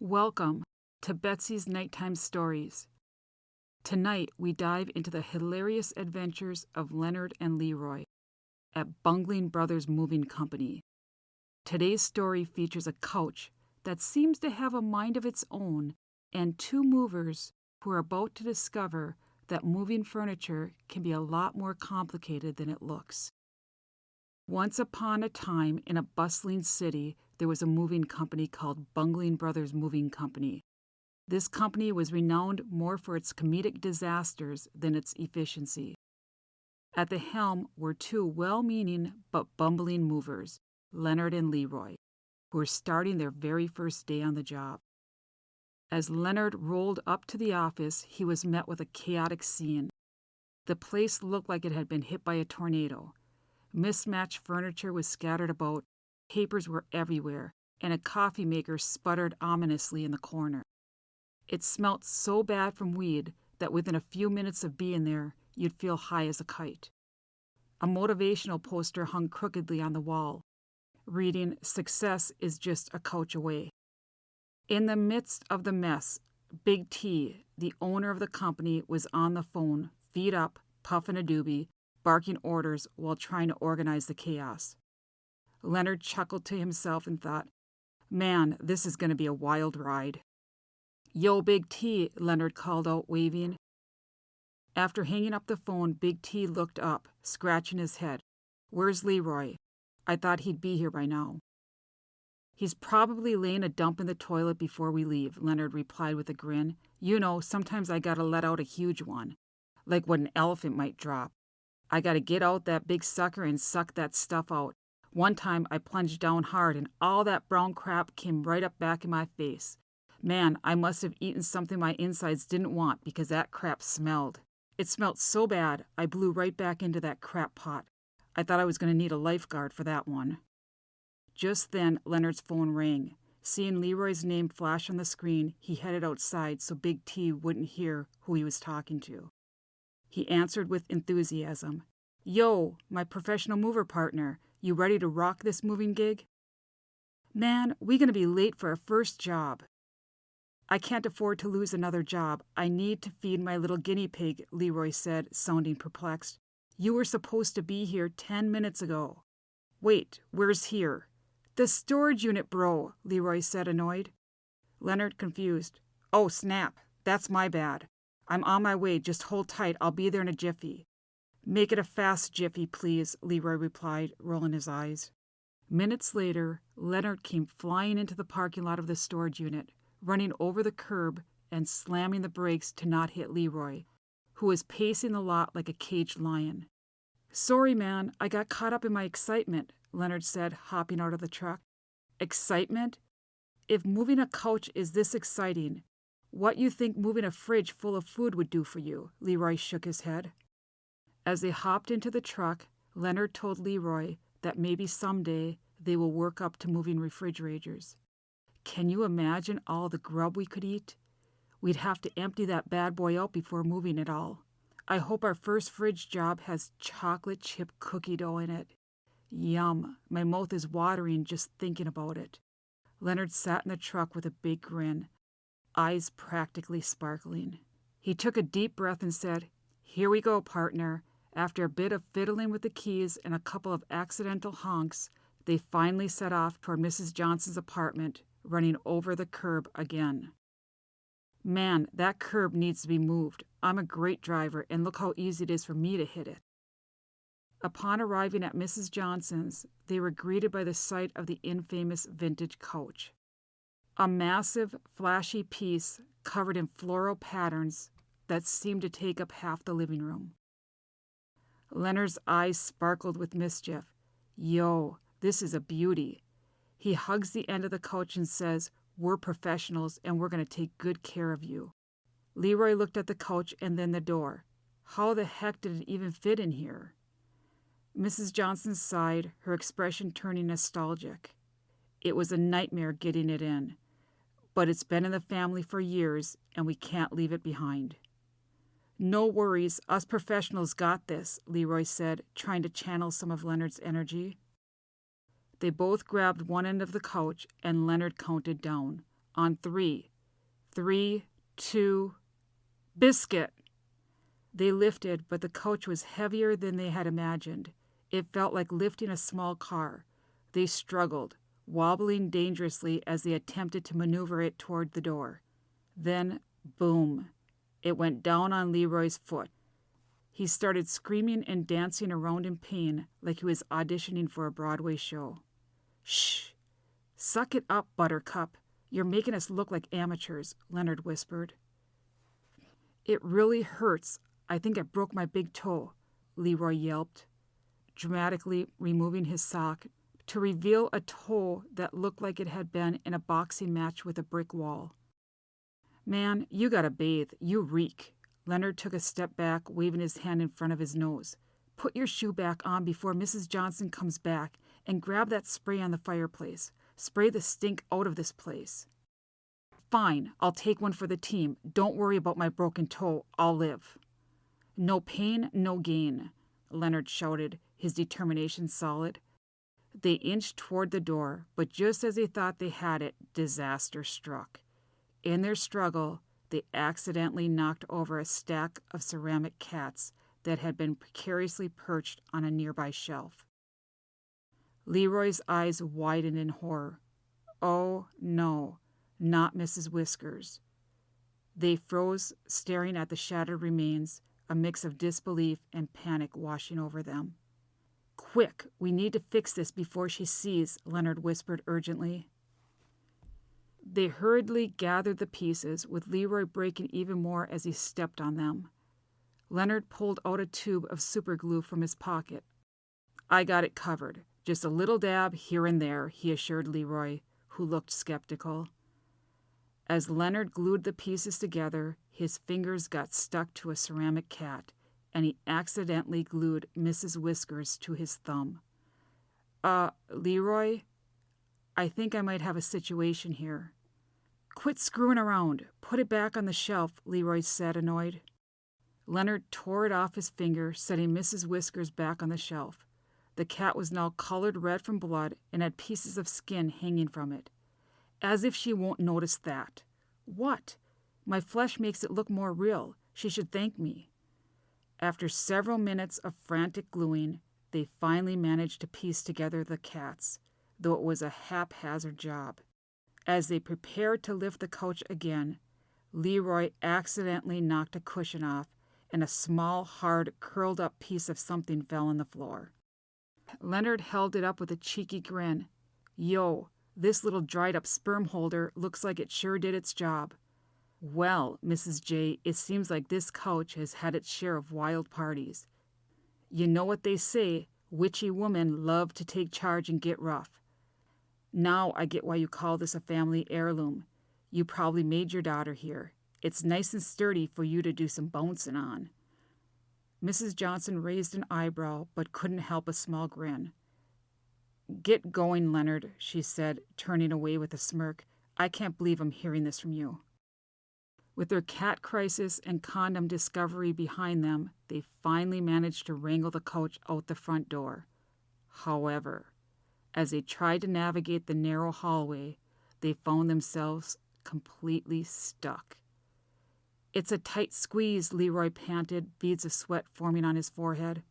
Welcome to Betsy's Nighttime Stories. Tonight we dive into the hilarious adventures of Leonard and Leroy at Bungling Brothers Moving Company. Today's story features a couch that seems to have a mind of its own and two movers who are about to discover that moving furniture can be a lot more complicated than it looks. Once upon a time, in a bustling city, there was a moving company called Bungling Brothers Moving Company. This company was renowned more for its comedic disasters than its efficiency. At the helm were two well-meaning but bumbling movers, Leonard and Leroy, who were starting their very first day on the job. As Leonard rolled up to the office, he was met with a chaotic scene. The place looked like it had been hit by a tornado. Mismatched furniture was scattered about, papers were everywhere, and a coffee maker sputtered ominously in the corner. It smelt so bad from weed that within a few minutes of being there, you'd feel high as a kite. A motivational poster hung crookedly on the wall, reading, "Success is just a couch away." In the midst of the mess, Big T, the owner of the company, was on the phone, feet up, puffing a doobie, barking orders while trying to organize the chaos. Leonard chuckled to himself and thought, "Man, this is going to be a wild ride." "Yo, Big T," Leonard called out, waving. After hanging up the phone, Big T looked up, scratching his head. "Where's Leroy? I thought he'd be here by now." "He's probably laying a dump in the toilet before we leave," Leonard replied with a grin. "You know, sometimes I gotta let out a huge one, like what an elephant might drop. I gotta get out that big sucker and suck that stuff out. One time I plunged down hard and all that brown crap came right up back in my face. Man, I must have eaten something my insides didn't want because that crap smelled. It smelled so bad, I blew right back into that crap pot. I thought I was going to need a lifeguard for that one." Just then, Leonard's phone rang. Seeing Leroy's name flash on the screen, he headed outside so Big T wouldn't hear who he was talking to. He answered with enthusiasm. "Yo, my professional mover partner, you ready to rock this moving gig?" "Man, we gonna be late for our first job." "I can't afford to lose another job. I need to feed my little guinea pig," Leroy said, sounding perplexed. "You were supposed to be here 10 minutes ago." "Wait, where's here?" "The storage unit, bro," Leroy said, annoyed. Leonard confused. "Oh, snap. That's my bad. I'm on my way. Just hold tight. I'll be there in a jiffy." "Make it a fast jiffy, please," Leroy replied, rolling his eyes. Minutes later, Leonard came flying into the parking lot of the storage unit, running over the curb and slamming the brakes to not hit Leroy, who was pacing the lot like a caged lion. "Sorry, man, I got caught up in my excitement," Leonard said, hopping out of the truck. "Excitement? If moving a couch is this exciting, what you think moving a fridge full of food would do for you?" Leroy shook his head. As they hopped into the truck, Leonard told Leroy that maybe someday they will work up to moving refrigerators. "Can you imagine all the grub we could eat? We'd have to empty that bad boy out before moving it all. I hope our first fridge job has chocolate chip cookie dough in it. Yum, my mouth is watering just thinking about it." Leonard sat in the truck with a big grin, eyes practically sparkling. He took a deep breath and said, "Here we go, partner." After a bit of fiddling with the keys and a couple of accidental honks, they finally set off toward Mrs. Johnson's apartment, running over the curb again. "Man, that curb needs to be moved. I'm a great driver, and look how easy it is for me to hit it." Upon arriving at Mrs. Johnson's, they were greeted by the sight of the infamous vintage couch. A massive, flashy piece covered in floral patterns that seemed to take up half the living room. Leonard's eyes sparkled with mischief. "Yo, this is a beauty." He hugs the end of the couch and says, "We're professionals and we're going to take good care of you." Leroy looked at the couch and then the door. How the heck did it even fit in here? Mrs. Johnson sighed, her expression turning nostalgic. "It was a nightmare getting it in, but it's been in the family for years and we can't leave it behind." "No worries, us professionals got this," Leroy said, trying to channel some of Leonard's energy. They both grabbed one end of the couch and Leonard counted down. On 3. 3, 2, biscuit! They lifted, but the coach was heavier than they had imagined. It felt like lifting a small car. They struggled, wobbling dangerously as they attempted to maneuver it toward the door. Then, boom, it went down on Leroy's foot. He started screaming and dancing around in pain like he was auditioning for a Broadway show. Shh! Suck it up, Buttercup. You're making us look like amateurs, Leonard whispered. It really hurts. I think I broke my big toe, Leroy yelped, dramatically removing his sock to reveal a toe that looked like it had been in a boxing match with a brick wall. Man, you gotta bathe. You reek. Leonard took a step back, waving his hand in front of his nose. Put your shoe back on before Mrs. Johnson comes back, and grab that spray on the fireplace. Spray the stink out of this place. Fine, I'll take one for the team. Don't worry about my broken toe. I'll live. No pain, no gain, Leonard shouted, his determination solid. They inched toward the door, but just as they thought they had it, disaster struck. In their struggle, they accidentally knocked over a stack of ceramic cats that had been precariously perched on a nearby shelf. Leroy's eyes widened in horror. Oh, no, not Mrs. Whiskers. They froze, staring at the shattered remains, a mix of disbelief and panic washing over them. Quick, we need to fix this before she sees, Leonard whispered urgently. They hurriedly gathered the pieces, with Leroy breaking even more as he stepped on them. Leonard pulled out a tube of superglue from his pocket. I got it covered. Just a little dab here and there, he assured Leroy, who looked skeptical. As Leonard glued the pieces together, his fingers got stuck to a ceramic cat, and he accidentally glued Mrs. Whiskers to his thumb. Leroy, I think I might have a situation here. Quit screwing around. Put it back on the shelf, Leroy said, annoyed. Leonard tore it off his finger, setting Mrs. Whiskers back on the shelf. The cat was now colored red from blood and had pieces of skin hanging from it. As if she won't notice that. What? My flesh makes it look more real. She should thank me. After several minutes of frantic gluing, they finally managed to piece together the cats, though it was a haphazard job. As they prepared to lift the couch again, Leroy accidentally knocked a cushion off, and a small, hard, curled-up piece of something fell on the floor. Leonard held it up with a cheeky grin. Yo, this little dried-up sperm holder looks like it sure did its job. Well, Mrs. J, it seems like this couch has had its share of wild parties. You know what they say, witchy women love to take charge and get rough. Now I get why you call this a family heirloom. You probably made your daughter here. It's nice and sturdy for you to do some bouncing on. Mrs. Johnson raised an eyebrow, but couldn't help a small grin. Get going, Leonard, she said, turning away with a smirk. I can't believe I'm hearing this from you. With their cat crisis and condom discovery behind them, they finally managed to wrangle the couch out the front door. However, as they tried to navigate the narrow hallway, they found themselves completely stuck. It's a tight squeeze, Leroy panted, beads of sweat forming on his forehead.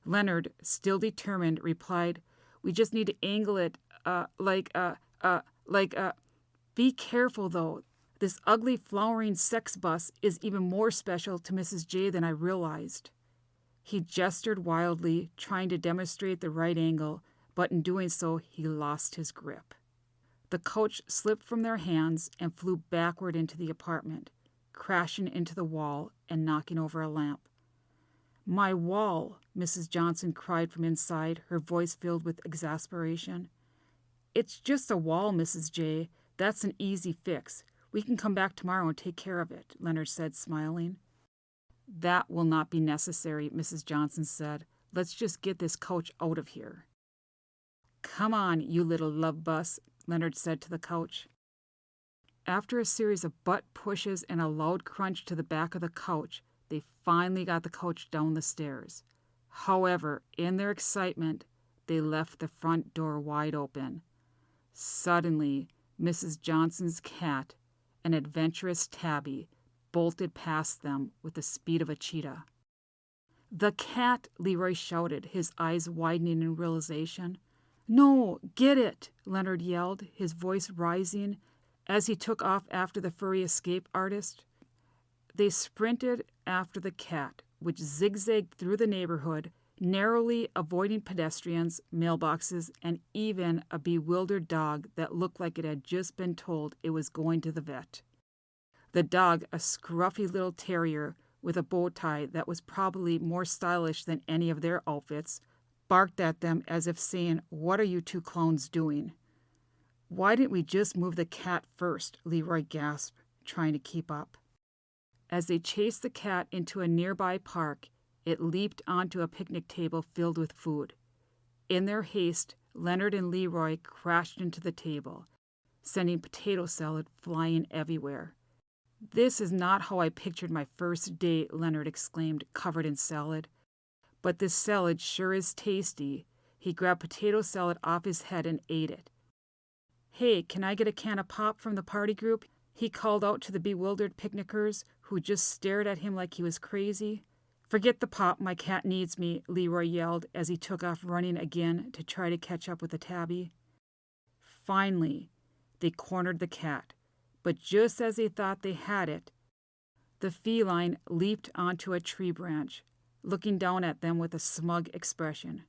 Leonard, still determined, replied, We just need to angle it, Be careful, though. This ugly, flowering sex bus is even more special to Mrs. J than I realized. He gestured wildly, trying to demonstrate the right angle, but in doing so, he lost his grip. The couch slipped from their hands and flew backward into the apartment, crashing into the wall and knocking over a lamp. My wall, Mrs. Johnson cried from inside, her voice filled with exasperation. It's just a wall, Mrs. J. That's an easy fix. We can come back tomorrow and take care of it, Leonard said, smiling. That will not be necessary, Mrs. Johnson said. Let's just get this couch out of here. Come on, you little love bus, Leonard said to the couch. After a series of butt pushes and a loud crunch to the back of the couch, they finally got the couch down the stairs. However, in their excitement, they left the front door wide open. Suddenly, Mrs. Johnson's cat, an adventurous tabby, bolted past them with the speed of a cheetah. "The cat!" Leroy shouted, his eyes widening in realization. "No, get it!" Leonard yelled, his voice rising as he took off after the furry escape artist. They sprinted after the cat, which zigzagged through the neighborhood, narrowly avoiding pedestrians, mailboxes, and even a bewildered dog that looked like it had just been told it was going to the vet. The dog, a scruffy little terrier with a bow tie that was probably more stylish than any of their outfits, barked at them as if saying, "What are you two clowns doing?" "Why didn't we just move the cat first?" Leroy gasped, trying to keep up. As they chased the cat into a nearby park, it leaped onto a picnic table filled with food. In their haste, Leonard and Leroy crashed into the table, sending potato salad flying everywhere. "This is not how I pictured my first day," Leonard exclaimed, covered in salad. "But this salad sure is tasty." He grabbed potato salad off his head and ate it. "Hey, can I get a can of pop from the party group?" he called out to the bewildered picnickers, who just stared at him like he was crazy. "Forget the pop, my cat needs me," Leroy yelled as he took off running again to try to catch up with the tabby. Finally, they cornered the cat, but just as they thought they had it, the feline leaped onto a tree branch, looking down at them with a smug expression.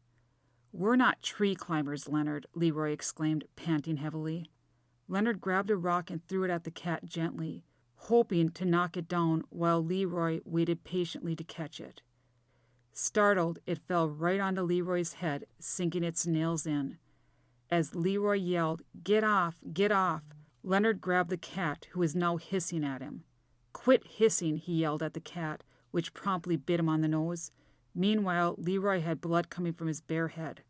"We're not tree climbers, Leonard," Leroy exclaimed, panting heavily. Leonard grabbed a rock and threw it at the cat gently, hoping to knock it down while Leroy waited patiently to catch it. Startled, it fell right onto Leroy's head, sinking its nails in. As Leroy yelled, "Get off! Get off!" Leonard grabbed the cat, who was now hissing at him. "Quit hissing," he yelled at the cat, which promptly bit him on the nose. Meanwhile, Leroy had blood coming from his bare head.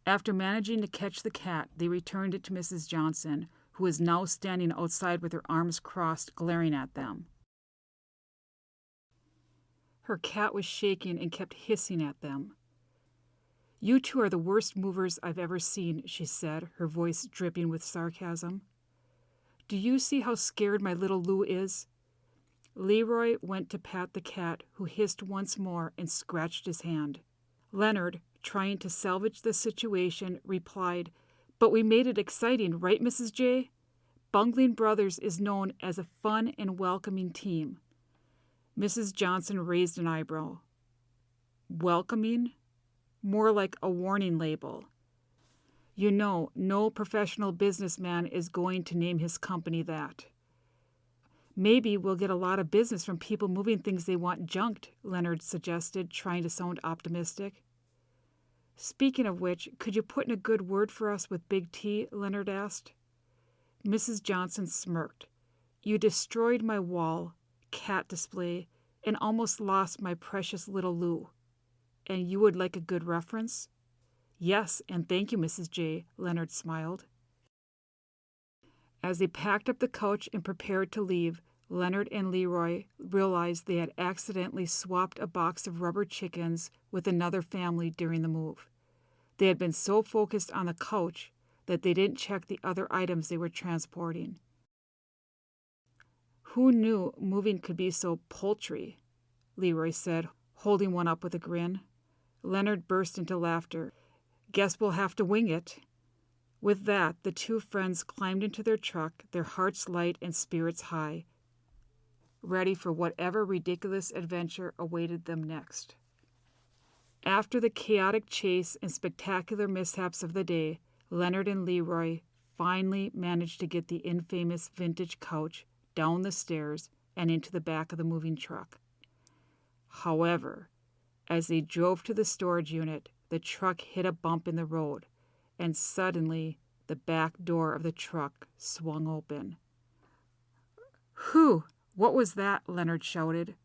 After managing to catch the cat, they returned it to Mrs. Johnson, who was now standing outside with her arms crossed, glaring at them. Her cat was shaking and kept hissing at them. "You two are the worst movers I've ever seen," she said, her voice dripping with sarcasm. "Do you see how scared my little Lou is?" Leroy went to pat the cat, who hissed once more and scratched his hand. Leonard, trying to salvage the situation, replied, "But we made it exciting, right, Mrs. J? Bungling Brothers is known as a fun and welcoming team." Mrs. Johnson raised an eyebrow. "Welcoming? More like a warning label. You know, no professional businessman is going to name his company that." "Maybe we'll get a lot of business from people moving things they want junked," Leonard suggested, trying to sound optimistic. "Speaking of which, could you put in a good word for us with Big T?" Leonard asked. Mrs. Johnson smirked. "You destroyed my wall, cat display, and almost lost my precious little Lou. And you would like a good reference?" "Yes, and thank you, Mrs. J," Leonard smiled. As they packed up the couch and prepared to leave, Leonard and Leroy realized they had accidentally swapped a box of rubber chickens with another family during the move. They had been so focused on the couch that they didn't check the other items they were transporting. "Who knew moving could be so paltry?" Leroy said, holding one up with a grin. Leonard burst into laughter. "Guess we'll have to wing it." With that, the two friends climbed into their truck, their hearts light and spirits high, ready for whatever ridiculous adventure awaited them next. After the chaotic chase and spectacular mishaps of the day, Leonard and Leroy finally managed to get the infamous vintage couch down the stairs and into the back of the moving truck. However, as they drove to the storage unit, the truck hit a bump in the road, and suddenly the back door of the truck swung open. "Whew! What was that?" Leonard shouted,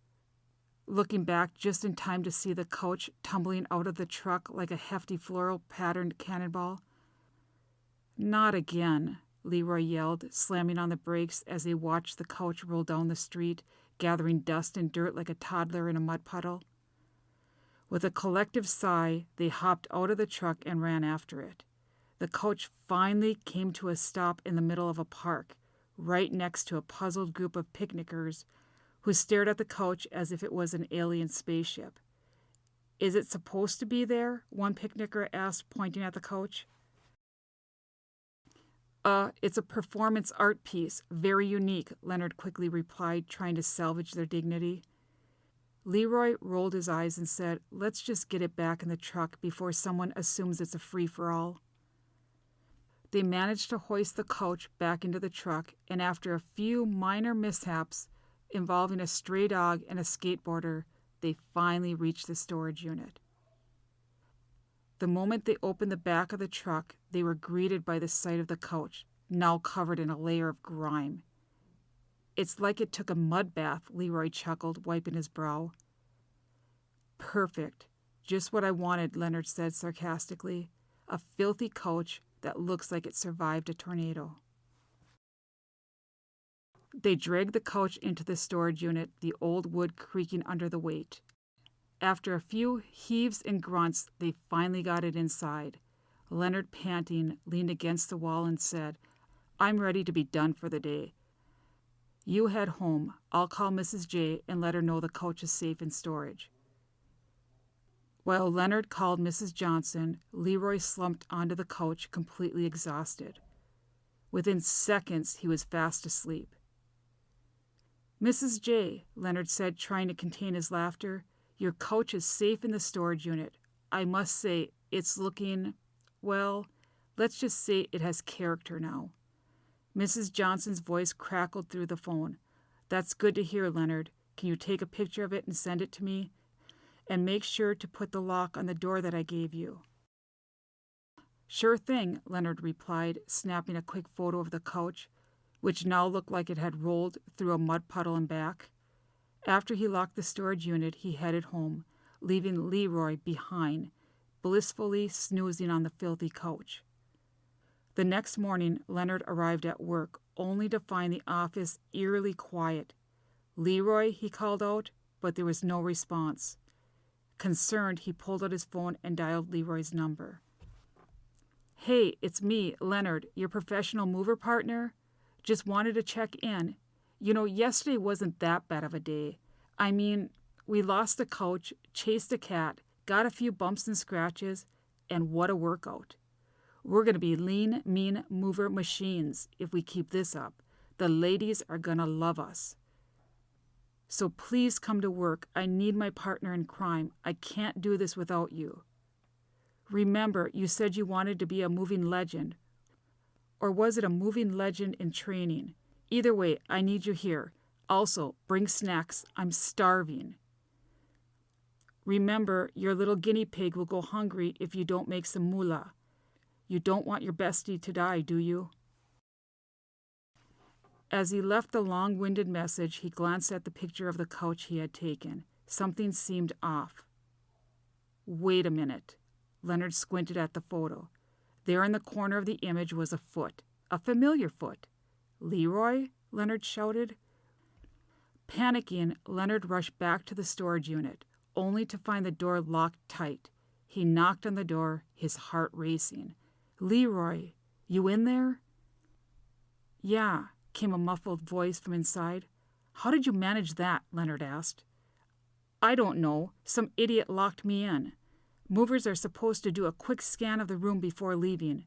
looking back just in time to see the couch tumbling out of the truck like a hefty floral-patterned cannonball. "Not again," Leroy yelled, slamming on the brakes as they watched the couch roll down the street, gathering dust and dirt like a toddler in a mud puddle. With a collective sigh, they hopped out of the truck and ran after it. The coach finally came to a stop in the middle of a park, right next to a puzzled group of picnickers who stared at the coach as if it was an alien spaceship. "Is it supposed to be there?" one picnicker asked, pointing at the coach. It's a performance art piece, very unique," Leonard quickly replied, trying to salvage their dignity. Leroy rolled his eyes and said, "Let's just get it back in the truck before someone assumes it's a free-for-all." They managed to hoist the coach back into the truck, and after a few minor mishaps involving a stray dog and a skateboarder, they finally reached the storage unit. The moment they opened the back of the truck, they were greeted by the sight of the coach, now covered in a layer of grime. "It's like it took a mud bath," Leroy chuckled, wiping his brow. "Perfect. Just what I wanted," Leonard said sarcastically. "A filthy coach that looks like it survived a tornado." They dragged the coach into the storage unit, the old wood creaking under the weight. After a few heaves and grunts, they finally got it inside. Leonard, panting, leaned against the wall and said, "I'm ready to be done for the day. You head home. I'll call Mrs. J and let her know the coach is safe in storage." While Leonard called Mrs. Johnson, Leroy slumped onto the couch, completely exhausted. Within seconds, he was fast asleep. "Mrs. J," Leonard said, trying to contain his laughter, "your coach is safe in the storage unit. I must say, it's looking, well, let's just say it has character now." Mrs. Johnson's voice crackled through the phone. "That's good to hear, Leonard. Can you take a picture of it and send it to me? And make sure to put the lock on the door that I gave you." "Sure thing," Leonard replied, snapping a quick photo of the couch, which now looked like it had rolled through a mud puddle and back. After he locked the storage unit, he headed home, leaving Leroy behind, blissfully snoozing on the filthy couch. The next morning, Leonard arrived at work, only to find the office eerily quiet. "Leroy," he called out, but there was no response. Concerned, he pulled out his phone and dialed Leroy's number. "Hey, it's me, Leonard, your professional mover partner. Just wanted to check in. You know, yesterday wasn't that bad of a day. I mean, we lost a couch, chased a cat, got a few bumps and scratches, and what a workout. We're going to be lean, mean mover machines if we keep this up. The ladies are going to love us. So please come to work. I need my partner in crime. I can't do this without you. Remember, you said you wanted to be a moving legend. Or was it a moving legend in training? Either way, I need you here. Also, bring snacks. I'm starving. Remember, your little guinea pig will go hungry if you don't make some moolah. You don't want your bestie to die, do you?" As he left the long-winded message, he glanced at the picture of the couch he had taken. Something seemed off. Wait a minute. Leonard squinted at the photo. There in the corner of the image was a foot, a familiar foot. "Leroy?" Leonard shouted. Panicking, Leonard rushed back to the storage unit, only to find the door locked tight. He knocked on the door, his heart racing. "Leroy, you in there?" "Yeah," came a muffled voice from inside. "How did you manage that?" Leonard asked. "I don't know. Some idiot locked me in. Movers are supposed to do a quick scan of the room before leaving."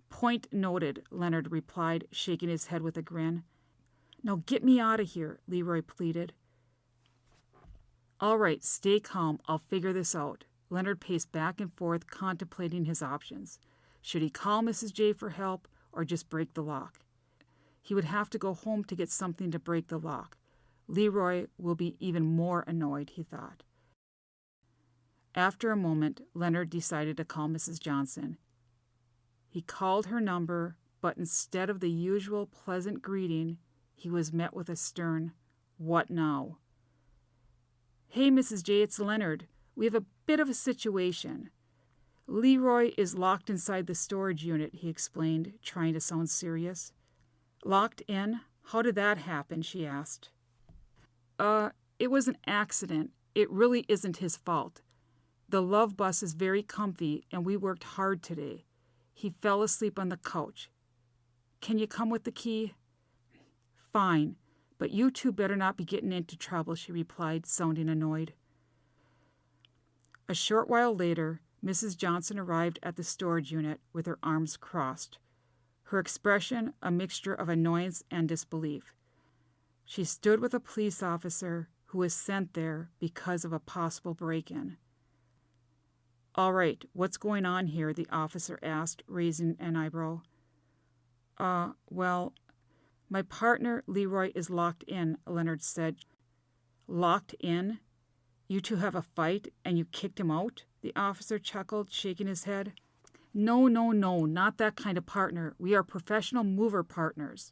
"Point noted," Leonard replied, shaking his head with a grin. "Now get me out of here," Leroy pleaded. "All right, stay calm. I'll figure this out." Leonard paced back and forth, contemplating his options. Should he call Mrs. J for help or just break the lock? He would have to go home to get something to break the lock. Leroy will be even more annoyed, he thought. After a moment, Leonard decided to call Mrs. Johnson. He called her number, but instead of the usual pleasant greeting, he was met with a stern, "What now?" "Hey, Mrs. J, it's Leonard. We have a bit of a situation." "Leroy is locked inside the storage unit," he explained, trying to sound serious. "Locked in? How did that happen?" she asked. It was an accident. It really isn't his fault. The love bus is very comfy, and we worked hard today. He fell asleep on the couch. Can you come with the key? Fine, but you two better not be getting into trouble, she replied, sounding annoyed. A short while later, Mrs. Johnson arrived at the storage unit with her arms crossed, her expression a mixture of annoyance and disbelief. She stood with a police officer who was sent there because of a possible break-in. All right, what's going on here? The officer asked, raising an eyebrow. Well, my partner, Leroy, is locked in, Leonard said. Locked in? You two have a fight and you kicked him out? The officer chuckled, shaking his head. No, not that kind of partner. We are professional mover partners.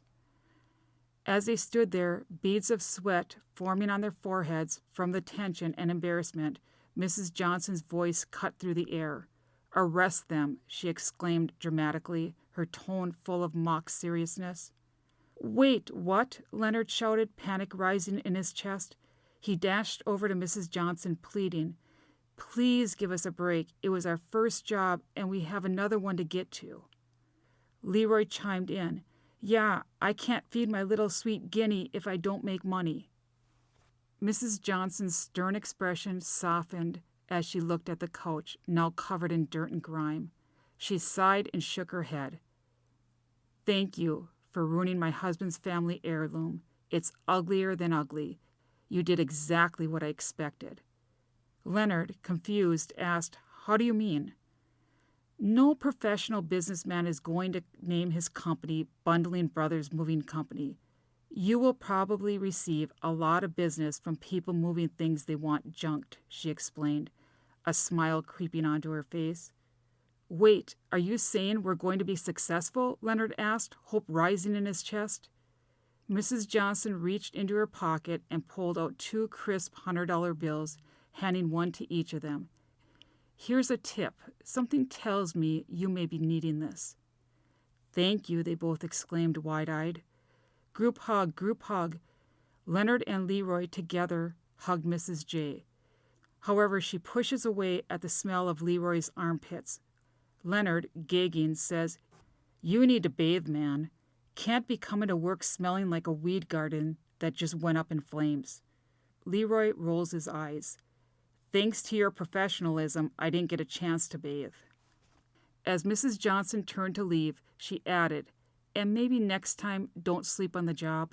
As they stood there, beads of sweat forming on their foreheads from the tension and embarrassment, Mrs. Johnson's voice cut through the air. Arrest them, she exclaimed dramatically, her tone full of mock seriousness. Wait, what? Leonard shouted, panic rising in his chest. He dashed over to Mrs. Johnson, pleading, Please give us a break. It was our first job, and we have another one to get to. Leroy chimed in. Yeah, I can't feed my little sweet guinea if I don't make money. Mrs. Johnson's stern expression softened as she looked at the couch, now covered in dirt and grime. She sighed and shook her head. Thank you for ruining my husband's family heirloom. It's uglier than ugly. You did exactly what I expected. Leonard, confused, asked, How do you mean? No professional businessman is going to name his company Bundling Brothers Moving Company. You will probably receive a lot of business from people moving things they want junked, she explained, a smile creeping onto her face. Wait, are you saying we're going to be successful? Leonard asked, hope rising in his chest. Mrs. Johnson reached into her pocket and pulled out 2 crisp $100 bills, handing one to each of them. Here's a tip. Something tells me you may be needing this. Thank you, they both exclaimed wide-eyed. Group hug, group hug. Leonard and Leroy together hugged Mrs. J. However, she pushes away at the smell of Leroy's armpits. Leonard, gagging, says, You need to bathe, man. Can't be coming to work smelling like a weed garden that just went up in flames. Leroy rolls his eyes. Thanks to your professionalism, I didn't get a chance to bathe. As Mrs. Johnson turned to leave, she added, And maybe next time, don't sleep on the job.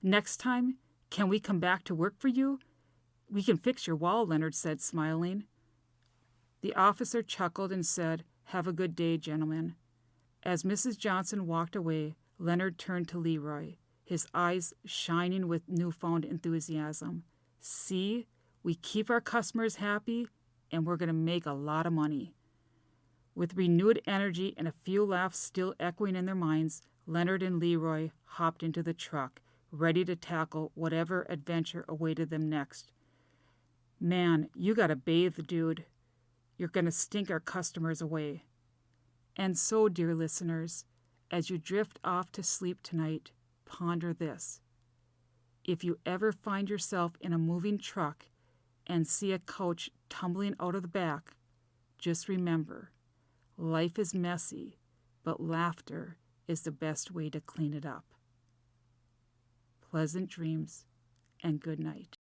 Next time, can we come back to work for you? We can fix your wall, Leonard said, smiling. The officer chuckled and said, Have a good day, gentlemen. As Mrs. Johnson walked away, Leonard turned to Leroy, his eyes shining with newfound enthusiasm. See, we keep our customers happy, and we're going to make a lot of money. With renewed energy and a few laughs still echoing in their minds, Leonard and Leroy hopped into the truck, ready to tackle whatever adventure awaited them next. Man, you gotta bathe, dude. You're gonna stink our customers away. And so, dear listeners, as you drift off to sleep tonight, ponder this. If you ever find yourself in a moving truck and see a couch tumbling out of the back, just remember, life is messy, but laughter is the best way to clean it up. Pleasant dreams and good night.